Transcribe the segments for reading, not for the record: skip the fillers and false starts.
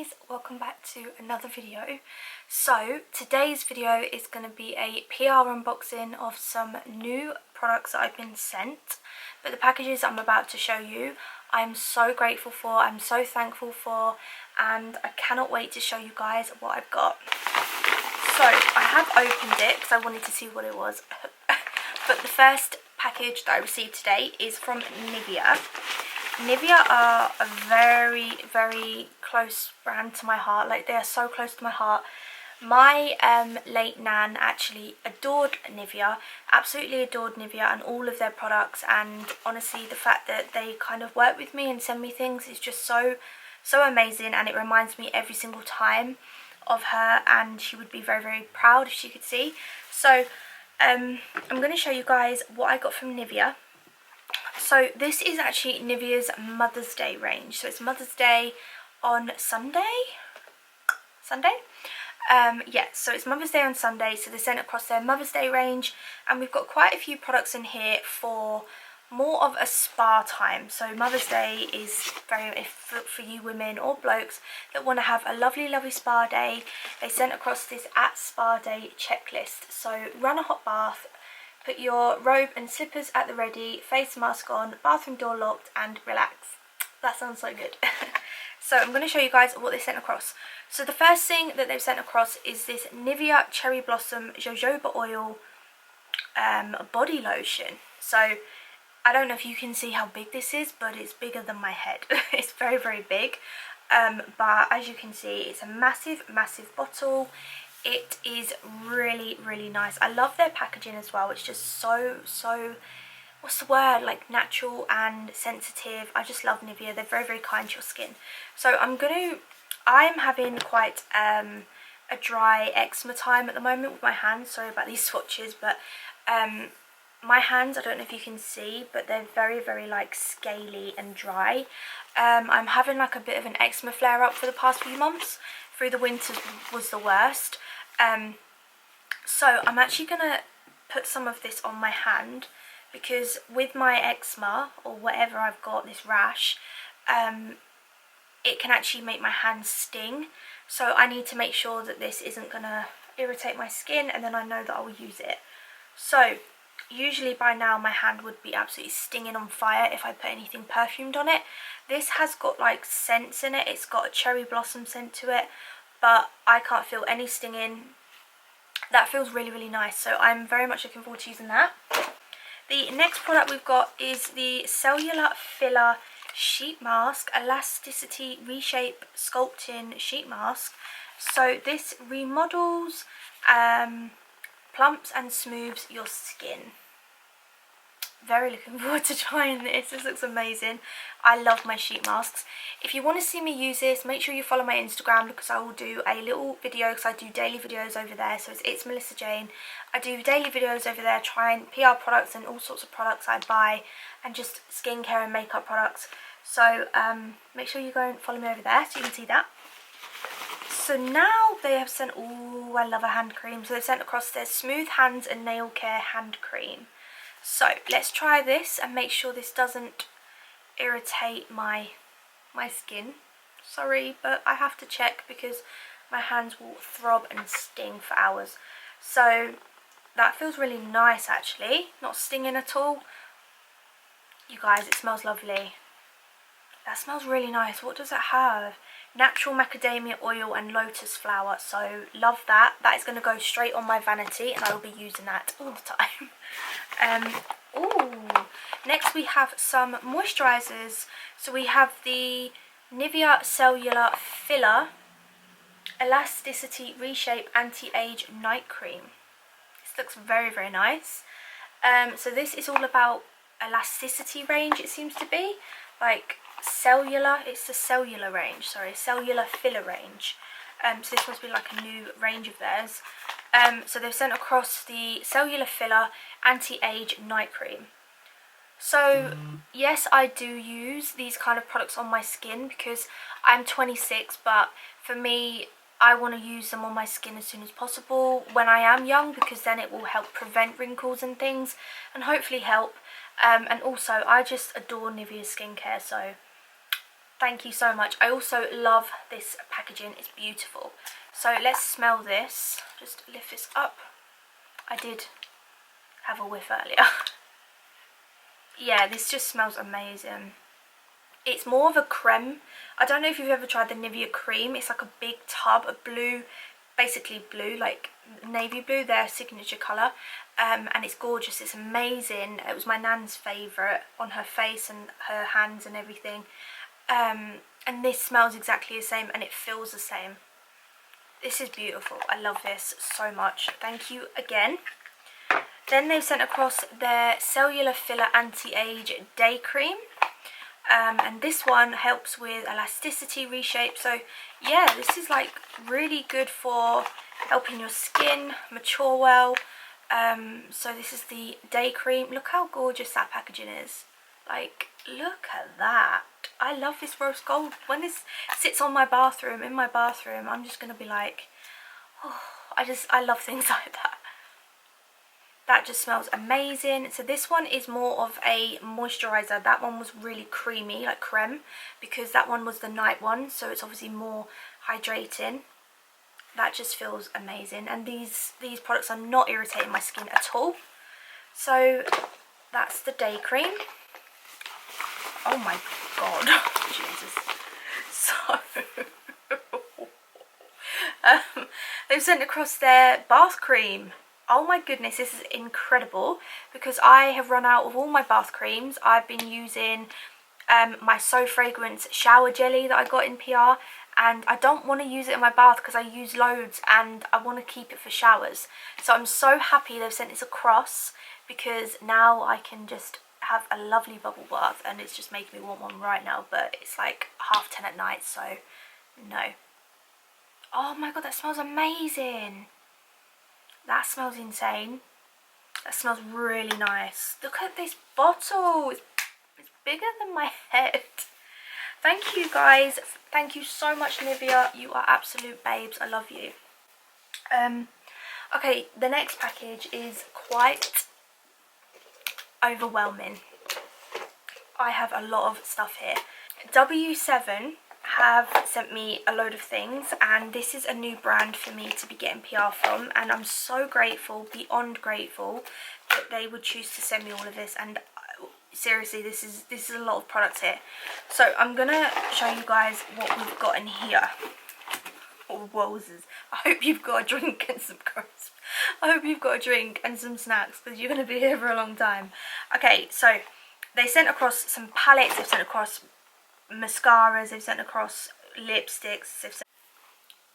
guys, welcome back to another video. So today's video is going to be a PR unboxing of some new products that I've been sent, but the packages I'm about to show you I'm so grateful for, I'm so thankful for, and I cannot wait to show you guys what I've got. So I have opened it because I wanted to see what it was but the first package that I received today is from Nivea. Nivea are a very close brand to my heart. Like, they are so close to my heart. My late nan actually adored Nivea, absolutely adored Nivea and all of their products, and honestly the fact that they kind of work with me and send me things is just so amazing, and it reminds me every single time of her, and she would be very proud if she could see. So I'm going to show you guys what I got from Nivea. So this is actually Nivea's Mother's Day range. So it's Mother's Day on Sunday? Yeah, so it's Mother's Day on Sunday, so they sent across their Mother's Day range, and we've got quite a few products in here for more of a spa time. So Mother's Day is for you women or blokes that want to have a lovely spa day. They sent across this at spa day checklist. So run a hot bath, put your robe and slippers at the ready, face mask on, bathroom door locked, and relax. That sounds so good. So I'm going to show you guys what they sent across. So the first thing that they've sent across is this Nivea Cherry Blossom Jojoba Oil body lotion. So I don't know if you can see how big this is, but it's bigger than my head. It's very big. But as you can see, it's a massive bottle. It is really nice. I love their packaging as well. It's just so what's the word, like natural and sensitive. I just love Nivea. They're very kind to your skin. So I'm having quite a dry eczema time at the moment with my hands. Sorry about these swatches, but my hands, I don't know if you can see, but they're very like scaly and dry. I'm having like a bit of an eczema flare up for the past few months. Through the winter was the worst. So I'm actually gonna put some of this on my hand, because with my eczema or whatever I've got, this rash, it can actually make my hands sting. So I need to make sure that this isn't gonna irritate my skin, and then I know that I will use it. So usually by now my hand would be absolutely stinging on fire if I put anything perfumed on it. This has got like scents in it. It's got a cherry blossom scent to it, but I can't feel any stinging. That feels really nice, so I'm very much looking forward to using that. The next product we've got is the Cellular Filler Sheet Mask, Elasticity Reshape Sculpting Sheet Mask. So this remodels, plumps and smooths your skin. Very looking forward to trying this. This looks amazing. I love my sheet masks. If you want to see me use this, make sure you follow my Instagram, because I will do a little video, because I do daily videos over there. So it's Melissa Jane. I do daily videos over there trying PR products and all sorts of products I buy, and just skincare and makeup products. So make sure you go and follow me over there so you can see that. So now they have sent, oh, I love a hand cream. So they've sent across their Smooth Hands and Nail Care Hand Cream. So let's try this and make sure this doesn't irritate my skin. Sorry, but I have to check, because my hands will throb and sting for hours. So that feels really nice actually, not stinging at all. You guys, it smells lovely. That smells really nice. What does it have? Natural macadamia oil and lotus flower. So love that. That is going to go straight on my vanity, and I will be using that all the time. Next we have some moisturizers. So we have the Nivea Cellular Filler Elasticity Reshape Anti-Age Night Cream. This looks very nice. So this is all about elasticity range, it seems to be. Like cellular, it's the cellular range, sorry, Cellular Filler range. So this must be like a new range of theirs. So they've sent across the Cellular Filler Anti-Age Night Cream. So yes, I do use these kind of products on my skin, because I'm 26, but for me, I want to use them on my skin as soon as possible when I am young, because then it will help prevent wrinkles and things, and hopefully help. And also I just adore Nivea skincare, so Thank you so much. I also love this packaging. It's beautiful. So let's smell this. Just lift this up. I did have a whiff earlier. Yeah, this just smells amazing. It's more of a creme. I don't know if you've ever tried the Nivea cream. It's like a big tub of blue, basically blue, like navy blue, their signature colour. And it's gorgeous. It's amazing. It was my nan's favourite on her face and her hands and everything. And this smells exactly the same and it feels the same. This is beautiful. I love this so much. Thank you again. Then they've sent across their Cellular Filler Anti-Age Day Cream. And this one helps with elasticity, reshape. So yeah, this is like really good for helping your skin mature well. So this is the day cream. Look how gorgeous that packaging is. Like, look at that. I love this rose gold. When this sits on my bathroom, in my bathroom, I'm just gonna be like, oh, I love things like that. That just smells amazing. So this one is more of a moisturizer. That one was really creamy, like creme, because that one was the night one, so it's obviously more hydrating. That just feels amazing, and these products are not irritating my skin at all. So that's the day cream. Oh my god. Jesus. So they've sent across their bath cream. Oh my goodness, this is incredible, because I have run out of all my bath creams. I've been using my So Fragrance shower jelly that I got in PR, and I don't want to use it in my bath because I use loads and I want to keep it for showers. So I'm so happy they've sent this across, because now I can just have a lovely bubble bath, and it's just making me want one right now, but it's like 10:30 at night, so no. Oh my god, that smells amazing. That smells insane. That smells really nice. Look at this bottle. It's bigger than my head. Thank you guys. Thank you so much, Nivea. You are absolute babes. I love you. Okay, the next package is quite overwhelming. I have a lot of stuff here. W7 have sent me a load of things, and this is a new brand for me to be getting PR from, and I'm so grateful, beyond grateful, that they would choose to send me all of this. And seriously, this is a lot of products here. So I'm gonna show you guys what we've got in here. Oh, wowzers. I hope you've got a drink and some crisps. I hope you've got a drink and some snacks, because you're gonna be here for a long time. Okay, so they sent across some palettes, they've sent across mascaras, they've sent across lipsticks,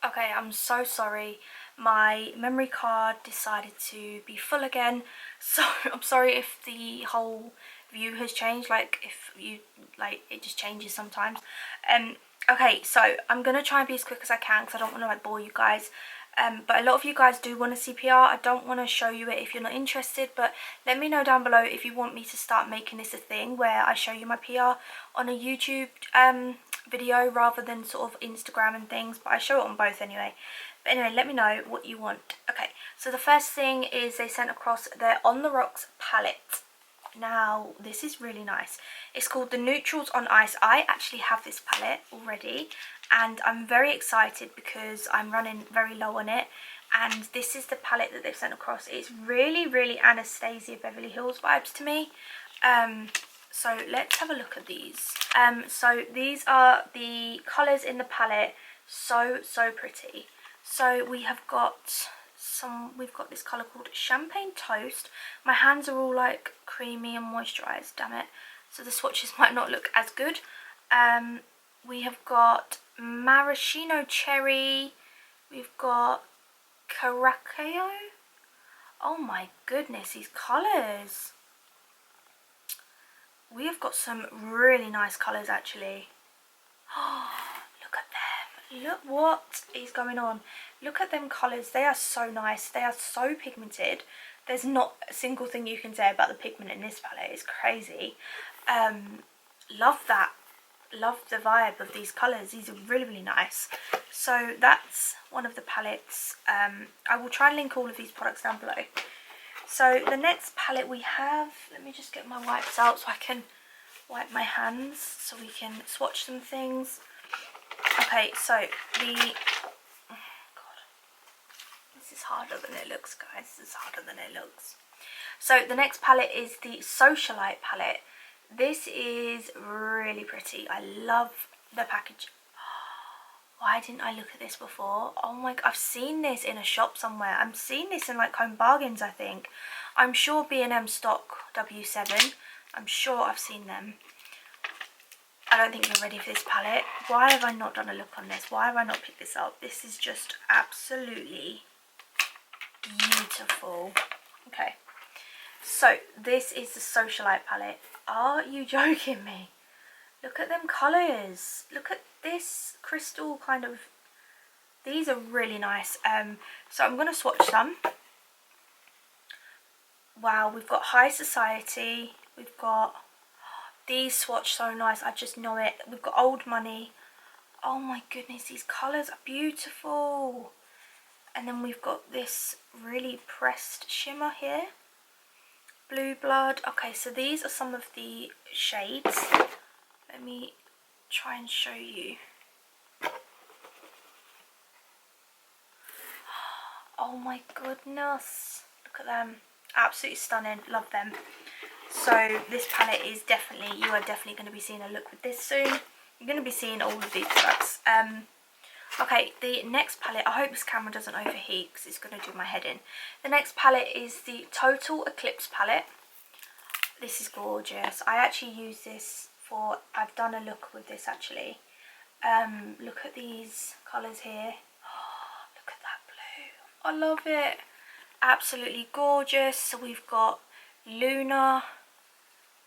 okay, I'm so sorry, my memory card decided to be full again, so I'm sorry if the whole view has changed, like if you like it just changes sometimes. Okay, so I'm gonna try and be as quick as I can because I don't want to like bore you guys. But a lot of you guys do want to see PR. I don't want to show you it if you're not interested, but let me know down below if you want me to start making this a thing where I show you my PR on a YouTube video rather than sort of Instagram and things, but I show it on both anyway. But anyway, let me know what you want. Okay, so the first thing is they sent across their On The Rocks palette. Now, this is really nice. It's called the Neutrals on Ice. I actually have this palette already, and I'm very excited because I'm running very low on it. And this is the palette that they've sent across. It's really, really Anastasia Beverly Hills vibes to me. So let's have a look at these. So these are the colours in the palette. So pretty. So we have got we've got this colour called Champagne Toast. My hands are all like creamy and moisturised, damn it. So the swatches might not look as good. We have got Maraschino Cherry. We've got Caraceo. Oh my goodness, these colours. We have got some really nice colours actually. Oh, look at them. Look what is going on. Look at them colours. They are so nice. They are so pigmented. There's not a single thing you can say about the pigment in this palette. It's crazy. Love that. Love the vibe of these colours. These are really, really nice. So that's one of the palettes. I will try and link all of these products down below. So the next palette we have, let me just get my wipes out so I can wipe my hands so we can swatch some things. Okay, so the... Oh God. This is harder than it looks, guys. This is harder than it looks. So the next palette is the Socialite Palette. This is really pretty. I love the package. Why didn't I look at this before? Oh my God, I've seen this in a shop somewhere. I'm seeing this in like Home Bargains, I think. I'm sure B&M stock W7. I'm sure I've seen them. I don't think you're ready for this palette. Why have I not done a look on this? Why have I not picked this up? This is just absolutely beautiful. Okay, so this is the Socialite palette. Are you joking me? Look at them colours. Look at this crystal kind of... These are really nice. So I'm going to swatch some. Wow, we've got High Society. We've got... These swatch so nice. I just know it. We've got Old Money. Oh my goodness, these colours are beautiful. And then we've got this really pressed shimmer here. Blue Blood. Okay, so these are some of the shades. Let me try and show you. Oh my goodness. Look at them. Absolutely stunning. Love them. So this palette is definitely, you are definitely going to be seeing a look with this soon. You're going to be seeing all of these products. Okay, the next palette, I hope this camera doesn't overheat because it's going to do my head in. The next palette is the Total Eclipse palette. This is gorgeous. I actually use this for, I've done a look with this actually. Look at these colours here. Oh, look at that blue. I love it. Absolutely gorgeous. So we've got Luna.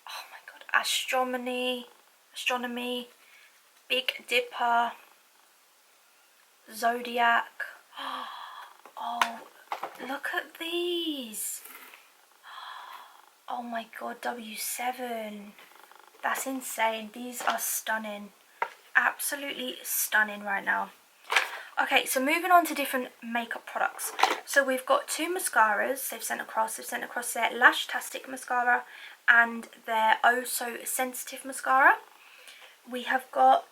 Oh my God. Astronomy. Big Dipper. Zodiac. Oh, look at these. Oh my God, W7. That's insane. These are stunning. Absolutely stunning right now. Okay, so moving on to different makeup products. So we've got two mascaras they've sent across. They've sent across their Lashtastic Mascara and their Oh So Sensitive Mascara. We have got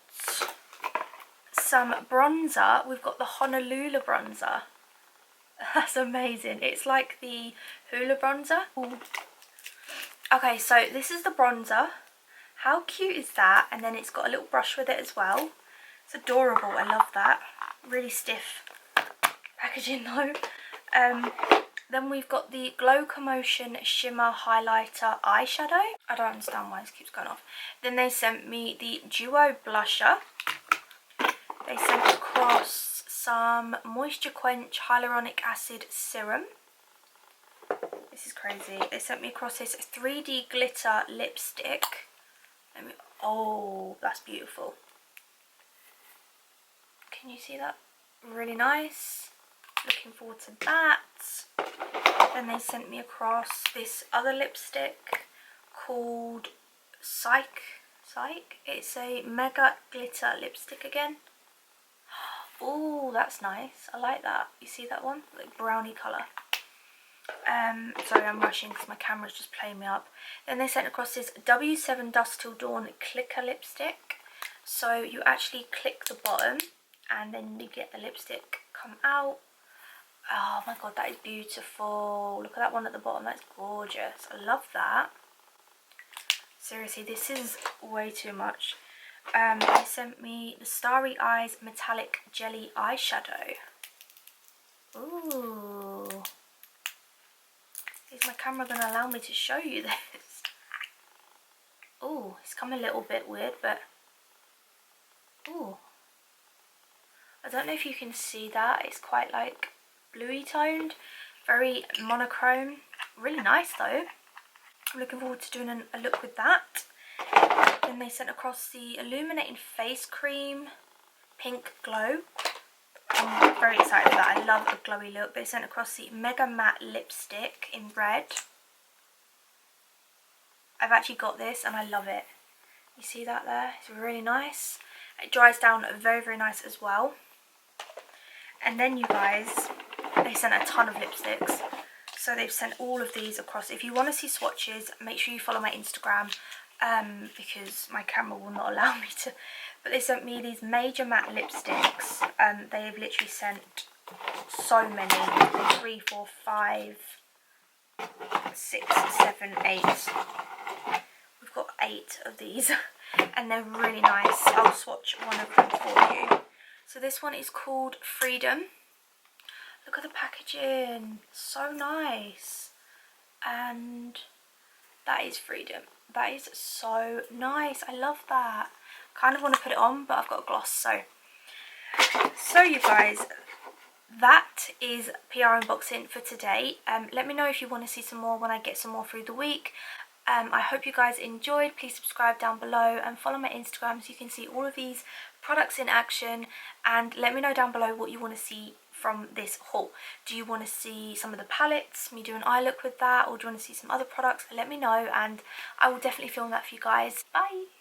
some bronzer. We've got the Honolulu bronzer. That's amazing. It's like the Hula bronzer. Ooh. Okay, so this is the bronzer. How cute is that? And then it's got a little brush with it as well. It's adorable. I love that. Really stiff packaging though. Then we've got the Glow Commotion Shimmer Highlighter Eyeshadow. I don't understand why this keeps going off. Then they sent me the Duo Blusher. They sent across some Moisture Quench Hyaluronic Acid Serum. This is crazy. They sent me across this 3D Glitter Lipstick. Oh, that's beautiful. Can you see that? Really nice. Looking forward to that. Then they sent me across this other lipstick called Psych. It's a Mega Glitter Lipstick again. Oh, that's nice. I like that. You see that one? Like brownie colour. Sorry, I'm rushing because my camera's just playing me up. Then they sent across this W7 Dusk Till Dawn Clicker Lipstick. So you actually click the bottom and then you get the lipstick come out. Oh my God, that is beautiful. Look at that one at the bottom. That's gorgeous. I love that. Seriously, this is way too much. They sent me the Starry Eyes Metallic Jelly Eyeshadow. Ooh. Is my camera going to allow me to show you this? Ooh, it's come a little bit weird, but... Ooh. I don't know if you can see that. It's quite like bluey toned. Very monochrome. Really nice though. I'm looking forward to doing a look with that. Then they sent across the Illuminating Face Cream Pink Glow. I'm very excited for that. I love a glowy look. They sent across the Mega Matte Lipstick in red. I've actually got this and I love it. You see that there? It's really nice. It dries down very, very nice as well. And then you guys, they sent a ton of lipsticks. So they've sent all of these across. If you want to see swatches, make sure you follow my Instagram. because my camera will not allow me to. But they sent me these major matte lipsticks. They have literally sent so many. 3, 4, 5, 6, 7, 8. We've got 8 of these and they're really nice. I'll swatch one of them for you. So this one is called Freedom. Look at the packaging, so nice. And that is Freedom. That is so nice. I love that. Kind of want to put it on, but I've got a gloss. So you guys, that is PR unboxing for today. Let me know if you want to see some more when I get some more through the week. I hope you guys enjoyed. Please subscribe down below and follow my Instagram so you can see all of these products in action, and let me know down below what you want to see from this haul. Do you want to see some of the palettes, me do an eye look with that, or do you want to see some other products? Let me know and I will definitely film that for you guys. Bye!